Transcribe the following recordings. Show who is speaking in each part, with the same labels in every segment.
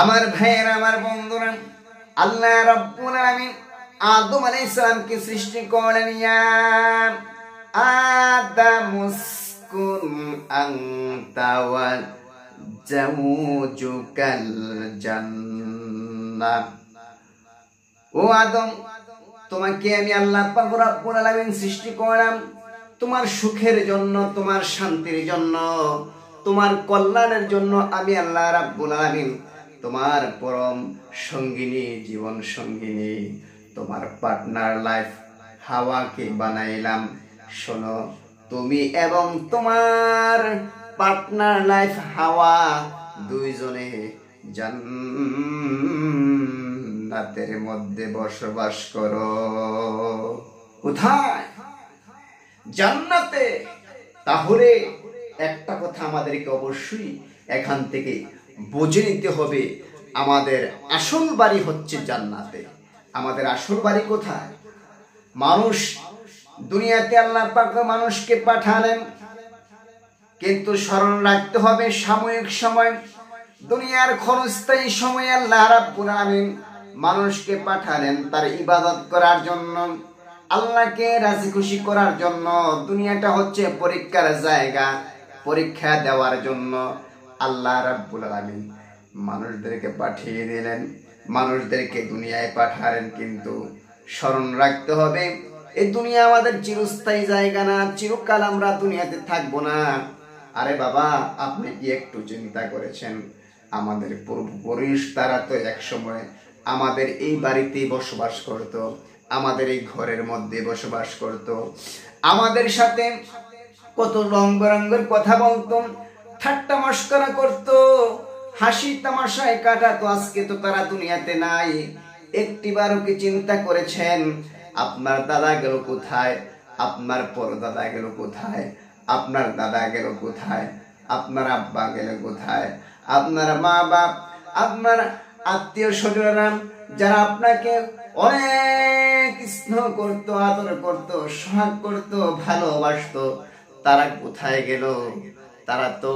Speaker 1: আমার ভাইয়েরা, আমার বন্ধুরা, আল্লাহ রাব্বুল আলামিন আদম আলাইহিস সালামকে সৃষ্টি করলেন। ইয়া আদামুসকুন আনতা ওয়া জাওজুকাল জান্নাহ। ও আদম, তোমাকে আমি আল্লাহ পাক রব্বুল আলামিন সৃষ্টি করলাম তোমার সুখের জন্য, তোমার শান্তির জন্য, তোমার কল্যাণের জন্য। আমি আল্লাহ রাব্বুল আলামিন তোমার পরম সঙ্গিনী, জীবন সঙ্গিনী, তোমার পার্টনার লাইফ হাওয়াকে বানাইলাম। শোনো, তুমি এবং তোমার পার্টনার লাইফ হাওয়া দুইজনে জান্নাতের মধ্যে বসবাস করো। কোথায়? জান্নাতে। তাহলে একটা কথা আমাদেরকে অবশ্যই এখান থেকে বুঝে নিতে হবে, আমাদের আসল বাড়ি হচ্ছে জান্নাতে। আমাদের আসল বাড়ি কোথায়? মানুষ দুনিয়াতে আল্লাহ পাক মানুষকে পাঠালেন, কিন্তু স্মরণ রাখতে হবে সাময়িক সময়, দুনিয়ার ক্ষণস্থায়ী সময়ে আল্লাহ রাব্বুল আলামিন মানুষকে পাঠালেন তার ইবাদত করার জন্য, আল্লাহকে রাজি খুশি করার জন্য। দুনিয়াটা হচ্ছে পরীক্ষার জায়গা, পরীক্ষা দেওয়ার জন্য আল্লাহ রাব্বুল আলামিন মানুষদেরকে পাঠিয়ে দিলেন, মানুষদেরকে দুনিয়ায় পাঠালেন। কিন্তু স্মরণ রাখতে হবে, এই দুনিয়া আমাদের চিরস্থায়ী জায়গা না, চিরকাল আমরা দুনিয়াতে থাকবো না। আরে বাবা, আপনি কি একটু চিন্তা করেছেন? আমাদের পূর্বপুরুষ তারা তো এক সময় আমাদের এই বাড়িতেই বসবাস করত, আমাদের এই ঘরের মধ্যে বসবাস করত, আমাদের সাথে কত রং বেরঙের কথা বলতো, ঠাট্টা মশকরা করত, হাসি তামাশায় কাটাতো। আজকে তো তারা দুনিয়াতে নাই। একটিবারও কি চিন্তা করেছেন আপনার দাদা গেল কোথায়, আপনার পরদাদা গেল কোথায়, আপনার দাদা গেল কোথায়, আপনার আব্বা গেল কোথায়, আপনার মা বাপ, আপনার আত্মীয় স্বজনরা যারা আপনাকে অনেক স্নেহ করতো, আদর করতো, সোহাগ করতো, ভালোবাসতো, তারা কোথায় গেল? তারা তো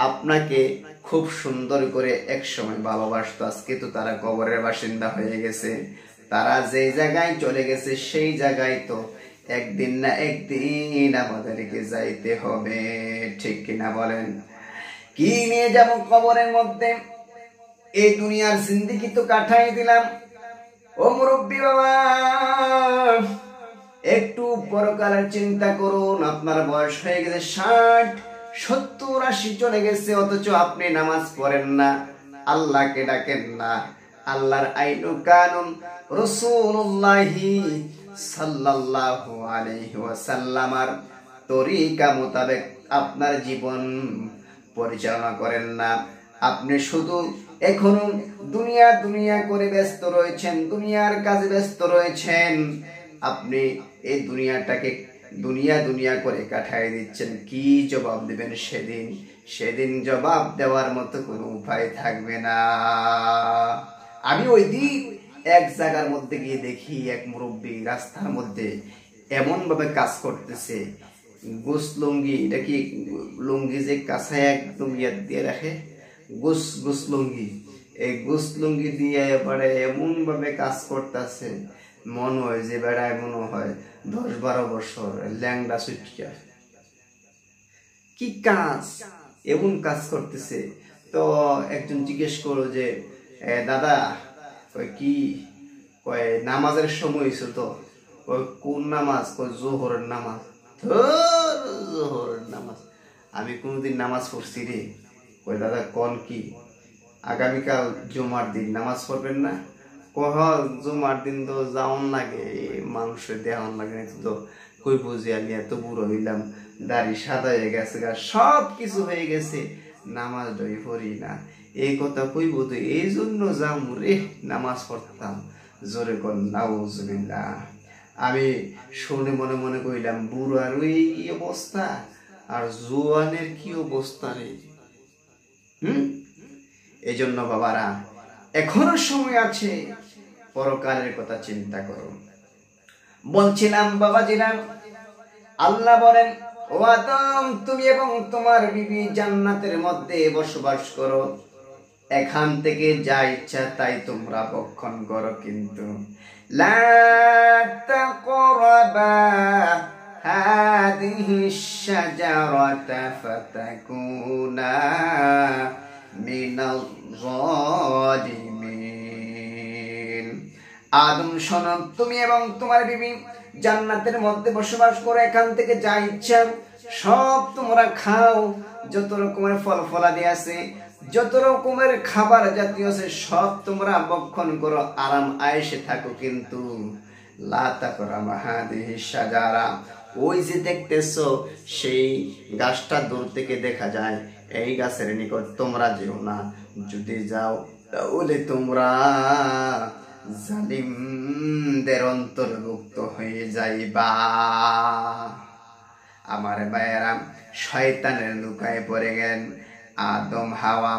Speaker 1: আপনাকে খুব সুন্দর করে এক সময় ভালোবাসতো, আজকে তো তারা কবরের বাসিন্দা হয়ে গেছে। তারা যে জায়গায় চলে গেছে সেই জায়গায় তো একদিন না একদিন আমাদেরকে যাইতে হবে, ঠিক কিনা বলেন? কি নিয়ে যাব কবরের মধ্যে? এই দুনিয়ার জিন্দেগি তো কাটাই দিলাম। ও মুরব্বী বাবা, একটু পরকালের চিন্তা করুন। আপনার বয়স হয়ে গেছে 60, 70, 80 চলে গেছে, অথচ আপনি নামাজ পড়েন না, আল্লাহকে ডাকেন না। আল্লাহর আইন কানুন, রাসূলুল্লাহি সাল্লাল্লাহু আলাইহি ওয়াসাল্লামের তরিকা মোতাবেক আপনার জীবন পরিচালনা করেন না। আপনি শুধু এখনো দুনিয়া দুনিয়া করে ব্যস্ত রয়েছেন, দুনিয়ার কাজে ব্যস্ত রয়েছেন। আপনি এই দুনিয়াটাকে দুনিয়া দুনিয়া করে কাটাই দিচ্ছেন। কি জবাব দিবেন সেদিন? সেদিন জবাব দেওয়ার মতো কোনো উপায় থাকবে না। আমি ওই দিন এক জায়গার মধ্যে গিয়ে দেখি এক মুরব্বী রাস্তার মধ্যে এমন ভাবে কাজ করতেছে, গোস লুঙ্গি, এটা কি লুঙ্গি যে কাঁচায় একদম ইয়াদ দিয়ে রাখে, গোস লুঙ্গি, এই গোস লুঙ্গি দিয়ে এবারে এমন ভাবে কাজ করতেছে, মনে হয় যে বেড়ায় মনে হয় 10-12 বছর, ল্যাংড়া সুটকা। কি কাজ, এমন কাজ করতেছে। তো একজন জিজ্ঞেস করলো যে দাদা, কি কয় নামাজের সময় হয়েছে তো? কোন নামাজ? জোহরের নামাজ। জোহরের নামাজ আমি কোনদিন নামাজ পড়ছি রে? কয় দাদা কোন কি, আগামীকাল জুমার দিন নামাজ পড়বেন না? কহ জুমার দিন তো যাওন লাগে, মানুষের দেওয়ান লাগে, তো কই বুঝি আমি এত বুড়ো হইলাম, দাড়ি সাদা হয়ে গেছে, সব কিছু হয়ে গেছে, নামাজ দই পড়ি না। এই কথা কইব তো এই জন্য যাম রে নামাজ পড়তাম। জোরে কর নাউজুবিল্লাহ। আমি শুনে মনে মনে কইলাম, বুড়ার এই অবস্থা আর জোয়ানের কি অবস্থা রে। এই জন্য বাবারা, এখনো সময় আছে, পরকালের কথা চিন্তা করুন। বলছিলাম বাবাজিরা, আল্লাহ বলেন, ও আদম, তুমি এবং তোমার বিবি জান্নাতের মধ্যে বসবাস করো। এখান থেকে যা ইচ্ছা তাই তোমরা ভক্ষণ করো, কিন্তু লা তাকরাবা হাদিহি শাজারাতা ফাতাকুনা মিনাল যালিমিন। আদম শোনো, তুমি এবং তোমার বিবি জান্নাতের মধ্যে বসবাস করো, এখান থেকে যা ইচ্ছা সব তোমরা খাও, যত রকমের ফল ফলাদি আছে, যত রকমের খাবার জাতীয় আছে সব তোমরা ভক্ষণ করো, আরাম আয়েশে থাকো, কিন্তু লা তাকরাবা হাদিহি শাজারা, ওই যে দেখতেছো সেই গাছটা দূর থেকে দেখা যায়, এই গাছের নিকট তোমরা যেও না, যদি যাও তাহলে তোমরা জালিমদের অন্তর্ভুক্ত হয়ে যাইবা। আমার ভাইয়েরা, শয়তানের লুকায় পড়ে গেলেন আদম হাওয়া।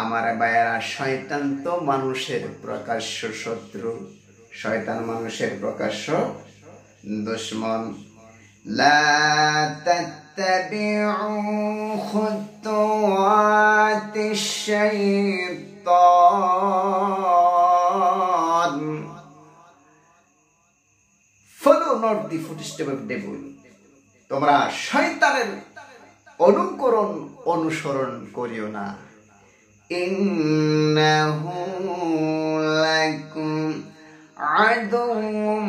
Speaker 1: আমার ভাইয়েরা, শয়তান তো মানুষের প্রকাশ্য শত্রু, শয়তান মানুষের প্রকাশ্য দুশমন। লা তাত্তাবিউ খুতুওয়াতিশ শাইতান, follow not the footstep of devil, তোমরা শয়তানের অনুকরণ অনুসরণ করিও না। ইন্নাহু লাকুম আদুউম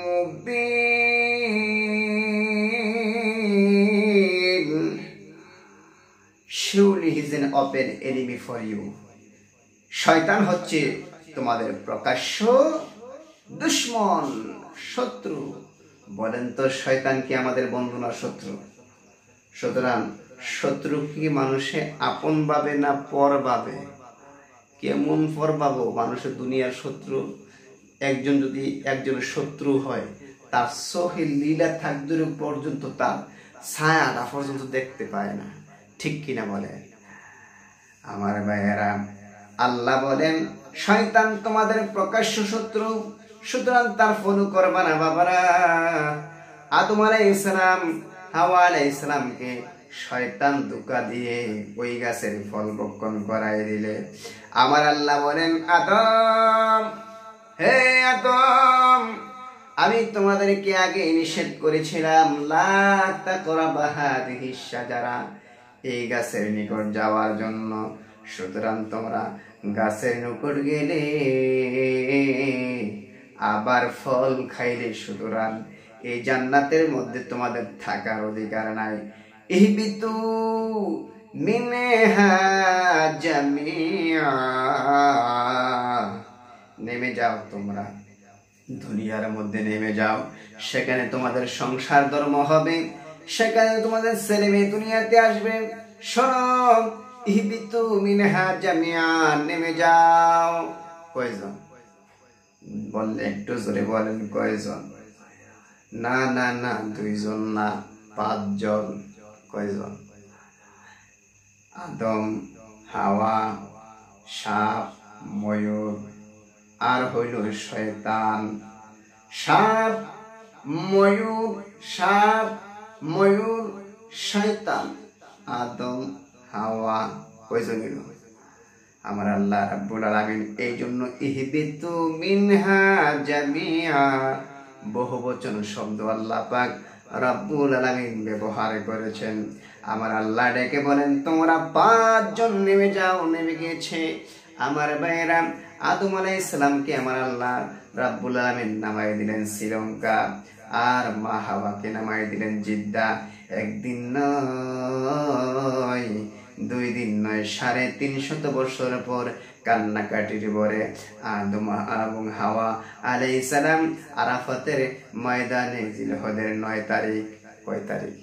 Speaker 1: Mubin, surely he is an open enemy for you, শয়তান হচ্ছে তোমাদের প্রকাশ্য দুশমন, শত্রু। বলেন তো, শয়তান কি আমাদের বন্ধু না শত্রু? সুতরাং শত্রু কি মানুষে আপন ভাবে না পর ভাবে? কেমন পর ভাবো? মানুষের দুনিয়ার শত্রু একজন যদি একজনের শত্রু হয়, তার চোখে লীলা থাকদূর পর্যন্ত তার ছায়াটা পর্যন্ত দেখতে পায় না, ঠিক কিনা বলে? আমার ভাইয়েরা, আল্লাহ বলেন শয়তান তোমাদের প্রকাশ্য শত্রু, সুতরাং তার ফলো করবা না বাবারা। আদম আলাইহিস সালাম হাওয়া আলাইহিস সালামকে শয়তান ধোঁকা দিয়ে ওই গাছের ফল ভক্ষণ করাই দিলে। আমার আল্লাহ বলেন, আদম, হে আদম, আমি তোমাদেরকে আগে নিষেধ করেছিলাম লা তাকরাবা হাদিহিশ শাজারা, এই গাছের নিকট যাওয়ার জন্য, সুতরাং তোমরা গাছের নিকট গেলে আবার ফল খাইলে, সুতরাং এই জান্নাতের মধ্যে তোমাদের থাকার অধিকার নাই। ইহবিতু মিনহা জামিআ, নেমে যাও, তোমরা দুনিয়ার মধ্যে নেমে যাও, সেখানে তোমাদের সংসার ধর্ম হবে, সেখানে তোমাদের ছেলে মেয়ে দুনিয়াতে আসবে। শোনো, ইহবিতু মিনহা জামিআ, নেমে যাও। কয়জন বললে একটু জোরে বলেন, কয়জন? না না না, 2 জন না, 5 জন। কয়জন? আদম, হাওয়া, সাপ, ময়ূর, আর হইল শয়তান। সাপ, ময়ূর, সাপ, ময়ূর, শয়তান, আদম, হাওয়া, কয়জন হইল? আমার আল্লাহ রাব্বুল আলামিন এই জন্য ইহবিতু মিনহা জামিআ বহুবচন শব্দ আল্লাহ পাক রাব্বুল আলামিন ব্যবহার করেছেন। আমার আল্লাহ ডেকে বলেন, তোমরা 5 জন নেমে যাও। নেমে গিয়েছে। আমার ভাইয়েরা, আদম আলাইহিস সালামকে আমার আল্লাহ রাব্বুল আলামিন নামাই দিলেন শ্রীলঙ্কা, আর মা হাওয়াকে নামাই দিলেন জিদ্দা। একদিন নয়, 2 দিন নয়, 350 বছর পর কান্নাকাটির পরে আদম এবং হাওয়া আলাইহিস সালাম আরাফাতের ময়দানে জিলহজের 9 তারিখ, কয় তারিখ?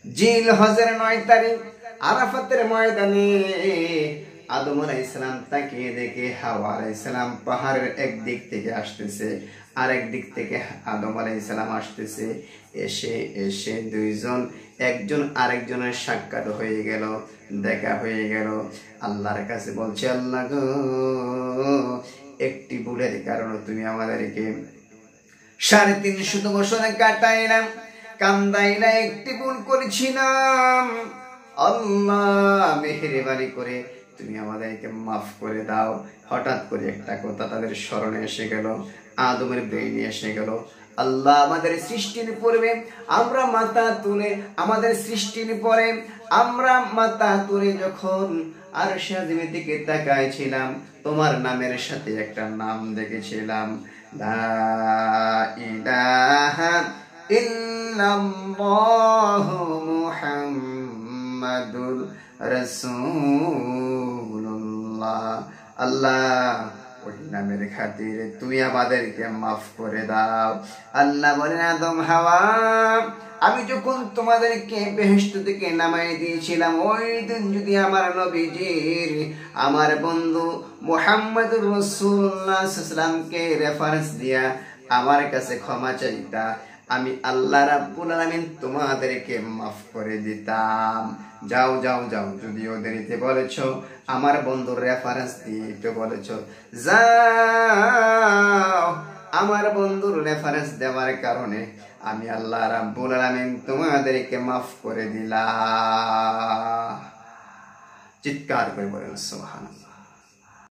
Speaker 1: জিলহজের 9 তারিখ আরাফাতের ময়দানে আদম আলাইহিস সালাম তাকিয়ে দেখে হাওয়া আলাইহিস সালাম পাহাড়ের একদিক থেকে আসতেছে, আরেক দিক থেকে আদম আলাইহিস সালাম আসতেছে। এসে এসে 2 জন একজন আরেকজনের সাক্ষাৎ হয়ে গেল, দেখা হয়ে গেল। আল্লাহর কাছে বলছে, আল্লাহ গো, একটি ভুলের কারণে তুমি আমাদেরকে 350 বছর কাটাইলাম, কান্দাইলা, একটি ভুল করেছিলাম। আল্লাহ মেহেরবানি করে তুমি আমাদেরকে মাফ করে দাও। হঠাৎ করে একটা কথা তাদের স্মরণে এসে গেল, আদমের ব্রেইনে এসে গেল। আল্লাহ আমাদের সৃষ্টির পূর্বে আমরা মাথা তুলে, আমাদের সৃষ্টির পরে আমরা মাথা তুলে যখন আরশে আজিমের দিকে তাকাইছিলাম, তোমার নামের সাথে একটা নাম দেখেছিলাম, লা ইলাহা ইল্লাল্লাহু মুহাম্মাদুর রাসূলুল্লাহ। আল্লাহ ওই নামের খাতিরে তুমি আমাদেরকে মাফ করে দাও। আল্লাহ বলেন, আদম হাওয়া, আমি যখন তোমাদেরকে বেহেশত থেকে নামাই দিয়েছিলাম, ওই দিন যদি আমার নবীজির, আমার বন্ধু মুহাম্মদুর রাসূলুল্লাহ সাল্লাল্লাহু আলাইহি ওয়াসাল্লামকে রেফারেন্স দিয়া আমার কাছে ক্ষমা চাইতা, আমি আল্লাহ রাব্বুল আলামিন তোমাদেরকে মাফ করে দিতাম। যাও যাও যাও, যদিও দেরিতে বলেছো, আমার বন্ধুর রেফারেন্স দিতে বলেছো, যাও। আমার বন্ধুর রেফারেন্স দেওয়ার কারণে আমি আল্লাহ রাব্বুল আলামিন তোমাদেরকে মাফ করে দিলাম। চিৎকার করে বলেন সুবহানাল্লাহ।